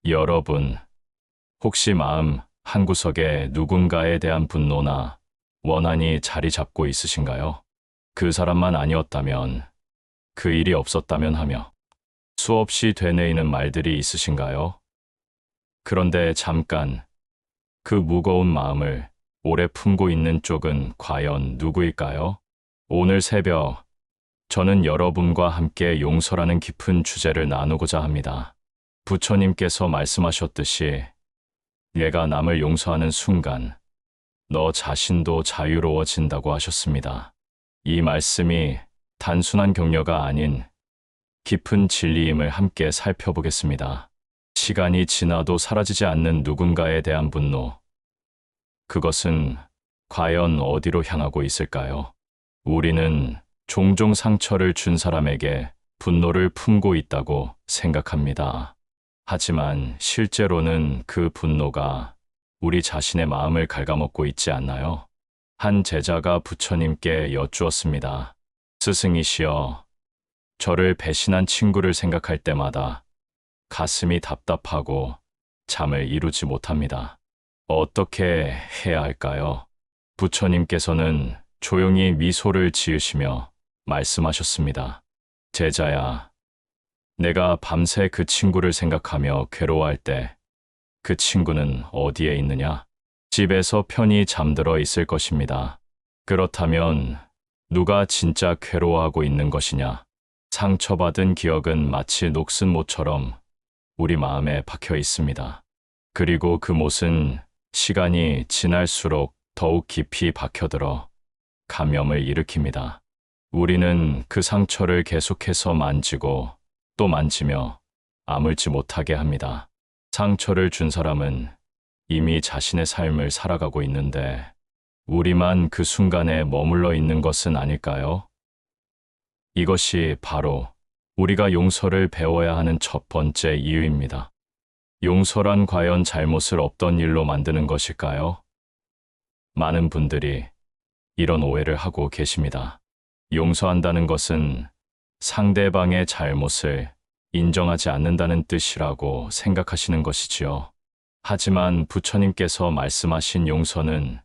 여러분, 혹시 마음 한구석에 누군가에 대한 분노나 원한이 자리 잡고 있으신가요? 그 사람만 아니었다면, 그 일이 없었다면 하며 수없이 되뇌이는 말들이 있으신가요? 그런데 잠깐, 그 무거운 마음을 오래 품고 있는 쪽은 과연 누구일까요? 오늘 새벽, 저는 여러분과 함께 용서라는 깊은 주제를 나누고자 합니다. 부처님께서 말씀하셨듯이, 내가 남을 용서하는 순간, 너 자신도 자유로워진다고 하셨습니다. 이 말씀이 단순한 격려가 아닌 깊은 진리임을 함께 살펴보겠습니다. 시간이 지나도 사라지지 않는 누군가에 대한 분노. 그것은 과연 어디로 향하고 있을까요? 우리는 종종 상처를 준 사람에게 분노를 품고 있다고 생각합니다. 하지만 실제로는 그 분노가 우리 자신의 마음을 갉아먹고 있지 않나요? 한 제자가 부처님께 여쭈었습니다. 스승이시여, 저를 배신한 친구를 생각할 때마다 가슴이 답답하고 잠을 이루지 못합니다. 어떻게 해야 할까요? 부처님께서는 조용히 미소를 지으시며 말씀하셨습니다. 제자야, 내가 밤새 그 친구를 생각하며 괴로워할 때 그 친구는 어디에 있느냐? 집에서 편히 잠들어 있을 것입니다. 그렇다면 누가 진짜 괴로워하고 있는 것이냐? 상처받은 기억은 마치 녹슨 못처럼 우리 마음에 박혀 있습니다. 그리고 그 못은 시간이 지날수록 더욱 깊이 박혀들어 감염을 일으킵니다. 우리는 그 상처를 계속해서 만지고 또 만지며 아물지 못하게 합니다. 상처를 준 사람은 이미 자신의 삶을 살아가고 있는데 우리만 그 순간에 머물러 있는 것은 아닐까요? 이것이 바로 우리가 용서를 배워야 하는 첫 번째 이유입니다. 용서란 과연 잘못을 없던 일로 만드는 것일까요? 많은 분들이 이런 오해를 하고 계십니다. 용서한다는 것은 상대방의 잘못을 인정하지 않는다는 뜻이라고 생각하시는 것이지요. 하지만 부처님께서 말씀하신 용서는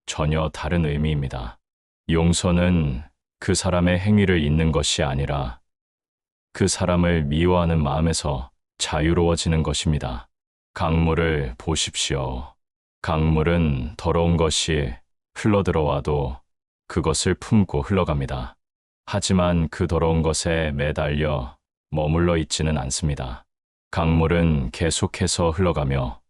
전혀 다른 의미입니다. 용서는 그 사람의 행위를 잊는 것이 아니라 그 사람을 미워하는 마음에서 자유로워지는 것입니다. 강물을 보십시오. 강물은 더러운 것이 흘러들어와도 그것을 품고 흘러갑니다. 하지만 그 더러운 것에 매달려 머물러 있지는 않습니다. 강물은 계속해서 흘러가며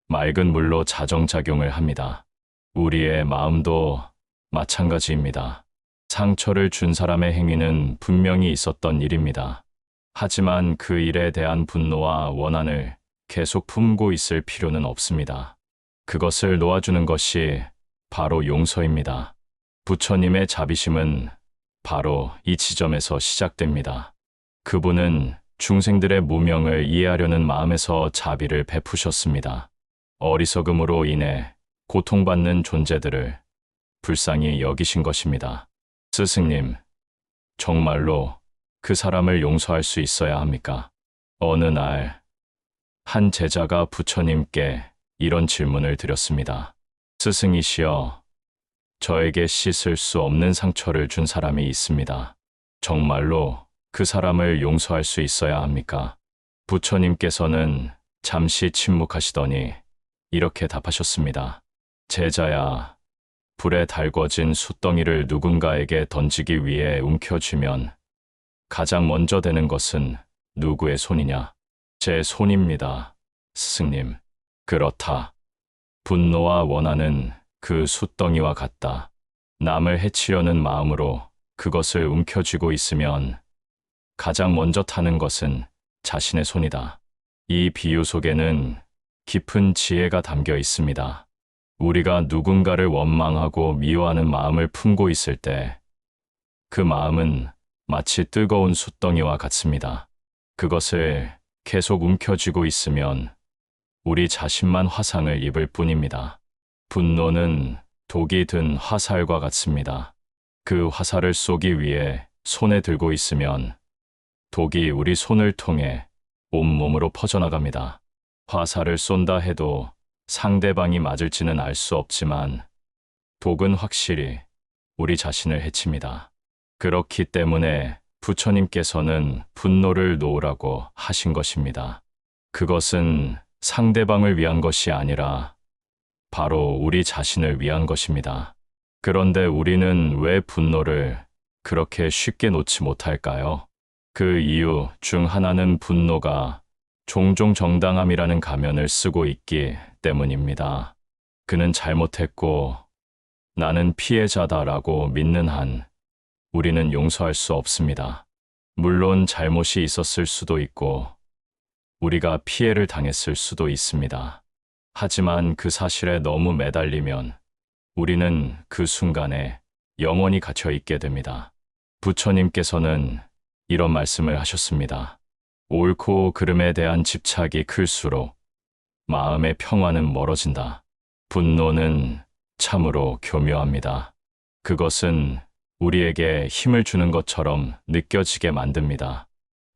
맑은 물로 자정작용을 합니다. 우리의 마음도 마찬가지입니다. 상처를 준 사람의 행위는 분명히 있었던 일입니다. 하지만 그 일에 대한 분노와 원한을 계속 품고 있을 필요는 없습니다. 그것을 놓아주는 것이 바로 용서입니다. 부처님의 자비심은 바로 이 지점에서 시작됩니다. 그분은 중생들의 무명을 이해하려는 마음에서 자비를 베푸셨습니다. 어리석음으로 인해 고통받는 존재들을 불쌍히 여기신 것입니다. 스승님, 정말로 그 사람을 용서할 수 있어야 합니까? 어느 날, 한 제자가 부처님께 이런 질문을 드렸습니다. 스승이시여, 저에게 씻을 수 없는 상처를 준 사람이 있습니다. 정말로 그 사람을 용서할 수 있어야 합니까? 부처님께서는 잠시 침묵하시더니 이렇게 답하셨습니다. 제자야, 불에 달궈진 숯덩이를 누군가에게 던지기 위해 움켜쥐면 가장 먼저 되는 것은 누구의 손이냐? 제 손입니다, 스승님. 그렇다. 분노와 원한은 그 숯덩이와 같다. 남을 해치려는 마음으로 그것을 움켜쥐고 있으면 가장 먼저 타는 것은 자신의 손이다. 이 비유 속에는 깊은 지혜가 담겨 있습니다. 우리가 누군가를 원망하고 미워하는 마음을 품고 있을 때 그 마음은 마치 뜨거운 숯덩이와 같습니다. 그것을 계속 움켜쥐고 있으면 우리 자신만 화상을 입을 뿐입니다. 분노는 독이 든 화살과 같습니다. 그 화살을 쏘기 위해 손에 들고 있으면 독이 우리 손을 통해 온몸으로 퍼져나갑니다. 화살을 쏜다 해도 상대방이 맞을지는 알 수 없지만 독은 확실히 우리 자신을 해칩니다. 그렇기 때문에 부처님께서는 분노를 놓으라고 하신 것입니다. 그것은 상대방을 위한 것이 아니라 바로 우리 자신을 위한 것입니다. 그런데 우리는 왜 분노를 그렇게 쉽게 놓지 못할까요? 그 이유 중 하나는 분노가 종종 정당함이라는 가면을 쓰고 있기 때문입니다. 그는 잘못했고 나는 피해자다라고 믿는 한 우리는 용서할 수 없습니다. 물론 잘못이 있었을 수도 있고 우리가 피해를 당했을 수도 있습니다. 하지만 그 사실에 너무 매달리면 우리는 그 순간에 영원히 갇혀 있게 됩니다. 부처님께서는 이런 말씀을 하셨습니다. 옳고 그름에 대한 집착이 클수록 마음의 평화는 멀어진다. 분노는 참으로 교묘합니다. 그것은 우리에게 힘을 주는 것처럼 느껴지게 만듭니다.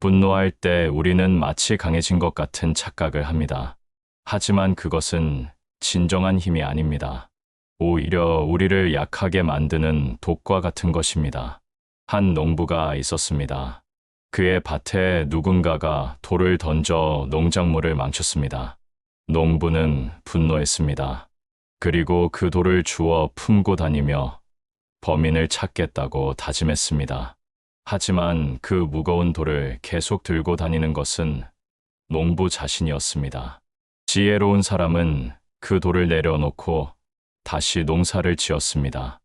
분노할 때 우리는 마치 강해진 것 같은 착각을 합니다. 하지만 그것은 진정한 힘이 아닙니다. 오히려 우리를 약하게 만드는 독과 같은 것입니다. 한 농부가 있었습니다. 그의 밭에 누군가가 돌을 던져 농작물을 망쳤습니다. 농부는 분노했습니다. 그리고 그 돌을 주워 품고 다니며 범인을 찾겠다고 다짐했습니다. 하지만 그 무거운 돌을 계속 들고 다니는 것은 농부 자신이었습니다. 지혜로운 사람은 그 돌을 내려놓고 다시 농사를 지었습니다.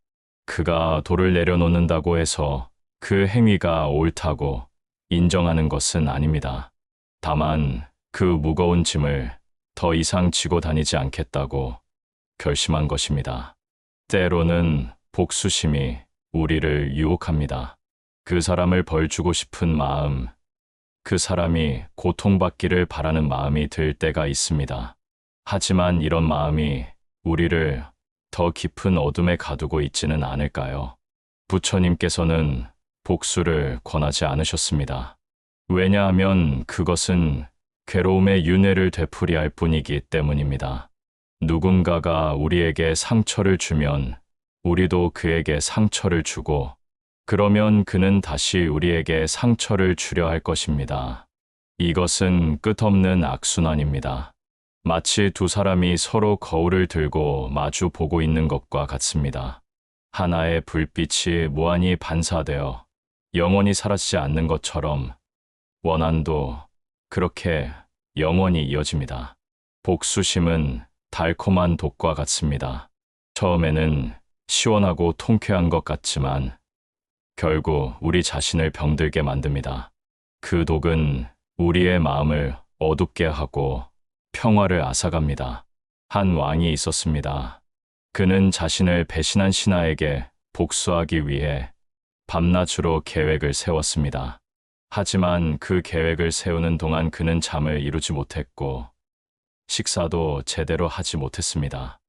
그가 돌을 내려놓는다고 해서 그 행위가 옳다고 인정하는 것은 아닙니다. 다만 그 무거운 짐을 더 이상 지고 다니지 않겠다고 결심한 것입니다. 때로는 복수심이 우리를 유혹합니다. 그 사람을 벌주고 싶은 마음, 그 사람이 고통받기를 바라는 마음이 들 때가 있습니다. 하지만 이런 마음이 우리를 더 깊은 어둠에 가두고 있지는 않을까요? 부처님께서는 복수를 권하지 않으셨습니다. 왜냐하면 그것은 괴로움의 윤회를 되풀이할 뿐이기 때문입니다. 누군가가 우리에게 상처를 주면 우리도 그에게 상처를 주고 그러면 그는 다시 우리에게 상처를 주려 할 것입니다. 이것은 끝없는 악순환입니다. 마치 두 사람이 서로 거울을 들고 마주 보고 있는 것과 같습니다. 하나의 불빛이 무한히 반사되어 영원히 사라지지 않는 것처럼 원한도 그렇게 영원히 이어집니다. 복수심은 달콤한 독과 같습니다. 처음에는 시원하고 통쾌한 것 같지만 결국 우리 자신을 병들게 만듭니다. 그 독은 우리의 마음을 어둡게 하고 평화를 앗아갑니다. 한 왕이 있었습니다. 그는 자신을 배신한 신하에게 복수하기 위해 밤낮으로 계획을 세웠습니다. 하지만 그 계획을 세우는 동안 그는 잠을 이루지 못했고 식사도 제대로 하지 못했습니다.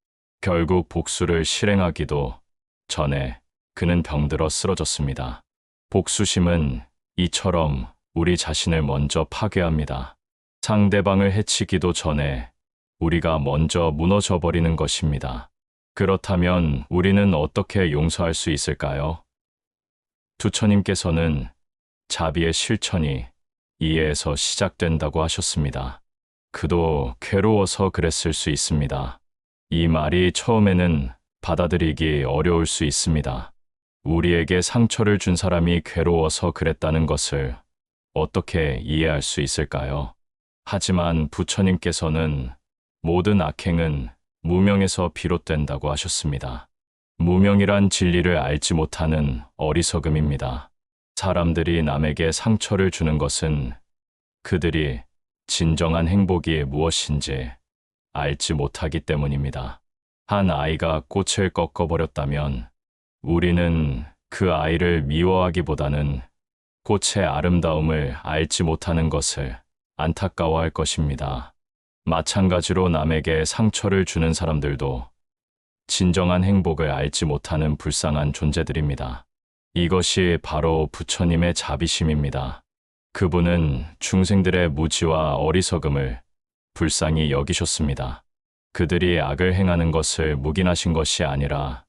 결국 복수를 실행하기도 전에 그는 병들어 쓰러졌습니다. 복수심은 이처럼 우리 자신을 먼저 파괴합니다. 상대방을 해치기도 전에 우리가 먼저 무너져 버리는 것입니다. 그렇다면 우리는 어떻게 용서할 수 있을까요? 부처님께서는 자비의 실천이 이해에서 시작된다고 하셨습니다. 그도 괴로워서 그랬을 수 있습니다. 이 말이 처음에는 받아들이기 어려울 수 있습니다. 우리에게 상처를 준 사람이 괴로워서 그랬다는 것을 어떻게 이해할 수 있을까요? 하지만 부처님께서는 모든 악행은 무명에서 비롯된다고 하셨습니다. 무명이란 진리를 알지 못하는 어리석음입니다. 사람들이 남에게 상처를 주는 것은 그들이 진정한 행복이 무엇인지 알지 못하기 때문입니다. 한 아이가 꽃을 꺾어버렸다면 우리는 그 아이를 미워하기보다는 꽃의 아름다움을 알지 못하는 것을 안타까워할 것입니다. 마찬가지로 남에게 상처를 주는 사람들도 진정한 행복을 알지 못하는 불쌍한 존재들입니다. 이것이 바로 부처님의 자비심입니다. 그분은 중생들의 무지와 어리석음을 불쌍히 여기셨습니다. 그들이 악을 행하는 것을 묵인하신 것이 아니라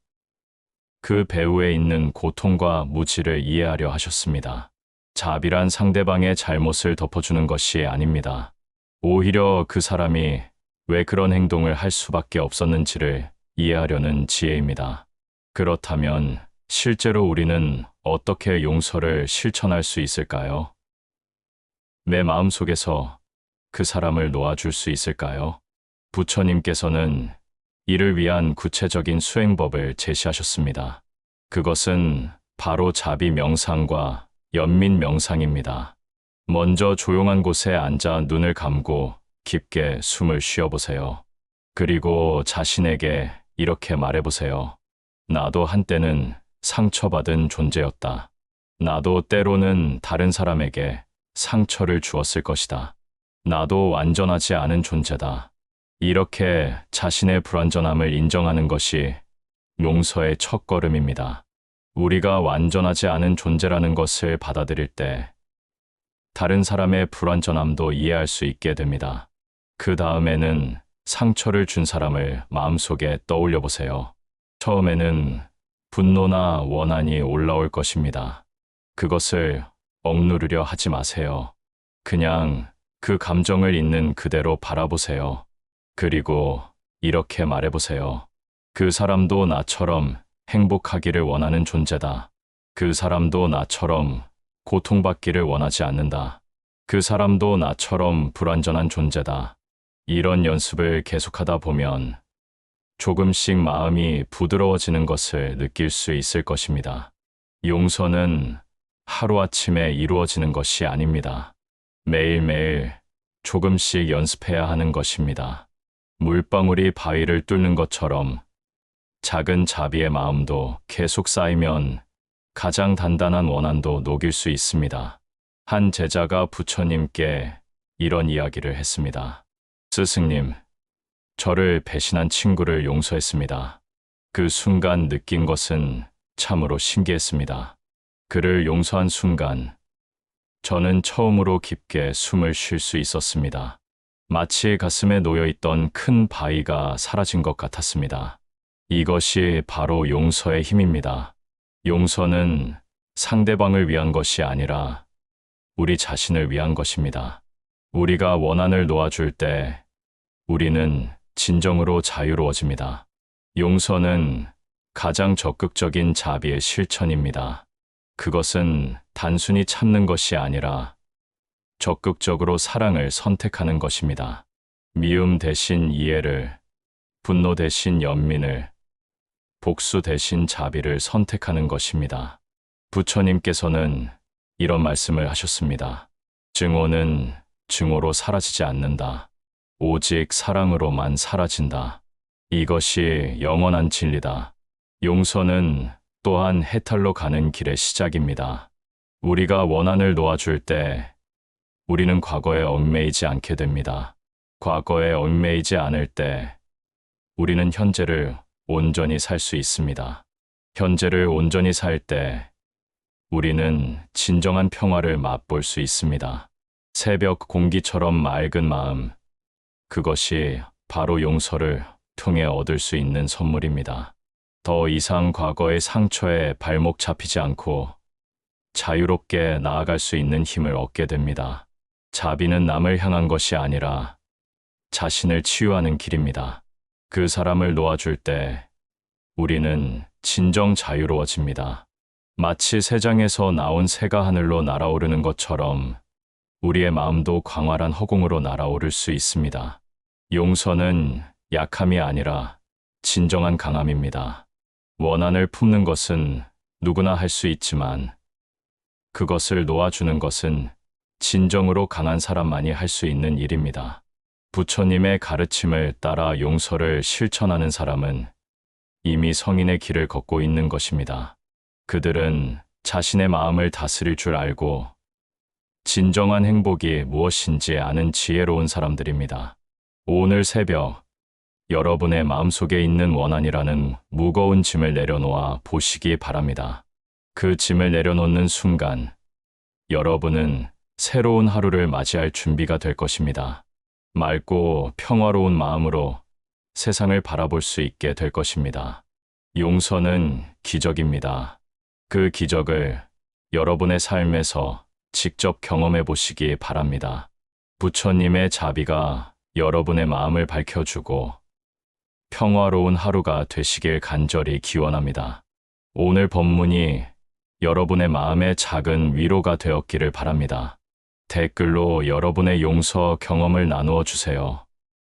그 배후에 있는 고통과 무지를 이해하려 하셨습니다. 자비란 상대방의 잘못을 덮어주는 것이 아닙니다. 오히려 그 사람이 왜 그런 행동을 할 수밖에 없었는지를 이해하려는 지혜입니다. 그렇다면 실제로 우리는 어떻게 용서를 실천할 수 있을까요? 내 마음속에서 그 사람을 놓아줄 수 있을까요? 부처님께서는 이를 위한 구체적인 수행법을 제시하셨습니다. 그것은 바로 자비 명상과 연민 명상입니다. 먼저 조용한 곳에 앉아 눈을 감고 깊게 숨을 쉬어보세요. 그리고 자신에게 이렇게 말해보세요. 나도 한때는 상처받은 존재였다. 나도 때로는 다른 사람에게 상처를 주었을 것이다. 나도 완전하지 않은 존재다. 이렇게 자신의 불완전함을 인정하는 것이 용서의 첫걸음입니다. 우리가 완전하지 않은 존재라는 것을 받아들일 때 다른 사람의 불완전함도 이해할 수 있게 됩니다. 그 다음에는 상처를 준 사람을 마음속에 떠올려 보세요. 처음에는 분노나 원한이 올라올 것입니다. 그것을 억누르려 하지 마세요. 그냥 그 감정을 있는 그대로 바라보세요. 그리고 이렇게 말해보세요. 그 사람도 나처럼 행복하기를 원하는 존재다. 그 사람도 나처럼 고통받기를 원하지 않는다. 그 사람도 나처럼 불완전한 존재다. 이런 연습을 계속하다 보면 조금씩 마음이 부드러워지는 것을 느낄 수 있을 것입니다. 용서는 하루아침에 이루어지는 것이 아닙니다. 매일매일 조금씩 연습해야 하는 것입니다. 물방울이 바위를 뚫는 것처럼 작은 자비의 마음도 계속 쌓이면 가장 단단한 원한도 녹일 수 있습니다. 한 제자가 부처님께 이런 이야기를 했습니다. 스승님, 저를 배신한 친구를 용서했습니다. 그 순간 느낀 것은 참으로 신기했습니다. 그를 용서한 순간, 저는 처음으로 깊게 숨을 쉴 수 있었습니다. 마치 가슴에 놓여있던 큰 바위가 사라진 것 같았습니다. 이것이 바로 용서의 힘입니다. 용서는 상대방을 위한 것이 아니라 우리 자신을 위한 것입니다. 우리가 원한을 놓아줄 때 우리는 진정으로 자유로워집니다. 용서는 가장 적극적인 자비의 실천입니다. 그것은 단순히 참는 것이 아니라 적극적으로 사랑을 선택하는 것입니다. 미움 대신 이해를, 분노 대신 연민을, 복수 대신 자비를 선택하는 것입니다. 부처님께서는 이런 말씀을 하셨습니다. 증오는 증오로 사라지지 않는다. 오직 사랑으로만 사라진다. 이것이 영원한 진리다. 용서는 또한 해탈로 가는 길의 시작입니다. 우리가 원한을 놓아줄 때 우리는 과거에 얽매이지 않게 됩니다. 과거에 얽매이지 않을 때 우리는 현재를 온전히 살 수 있습니다. 현재를 온전히 살 때 우리는 진정한 평화를 맛볼 수 있습니다. 새벽 공기처럼 맑은 마음, 그것이 바로 용서를 통해 얻을 수 있는 선물입니다. 더 이상 과거의 상처에 발목 잡히지 않고 자유롭게 나아갈 수 있는 힘을 얻게 됩니다. 자비는 남을 향한 것이 아니라 자신을 치유하는 길입니다. 그 사람을 놓아줄 때 우리는 진정 자유로워집니다. 마치 새장에서 나온 새가 하늘로 날아오르는 것처럼 우리의 마음도 광활한 허공으로 날아오를 수 있습니다. 용서는 약함이 아니라 진정한 강함입니다. 원한을 품는 것은 누구나 할 수 있지만 그것을 놓아주는 것은 진정으로 강한 사람만이 할 수 있는 일입니다. 부처님의 가르침을 따라 용서를 실천하는 사람은 이미 성인의 길을 걷고 있는 것입니다. 그들은 자신의 마음을 다스릴 줄 알고 진정한 행복이 무엇인지 아는 지혜로운 사람들입니다. 오늘 새벽 여러분의 마음속에 있는 원한이라는 무거운 짐을 내려놓아 보시기 바랍니다. 그 짐을 내려놓는 순간 여러분은 새로운 하루를 맞이할 준비가 될 것입니다. 맑고 평화로운 마음으로 세상을 바라볼 수 있게 될 것입니다. 용서는 기적입니다. 그 기적을 여러분의 삶에서 직접 경험해 보시기 바랍니다. 부처님의 자비가 여러분의 마음을 밝혀주고 평화로운 하루가 되시길 간절히 기원합니다. 오늘 법문이 여러분의 마음에 작은 위로가 되었기를 바랍니다. 댓글로 여러분의 용서 경험을 나누어 주세요.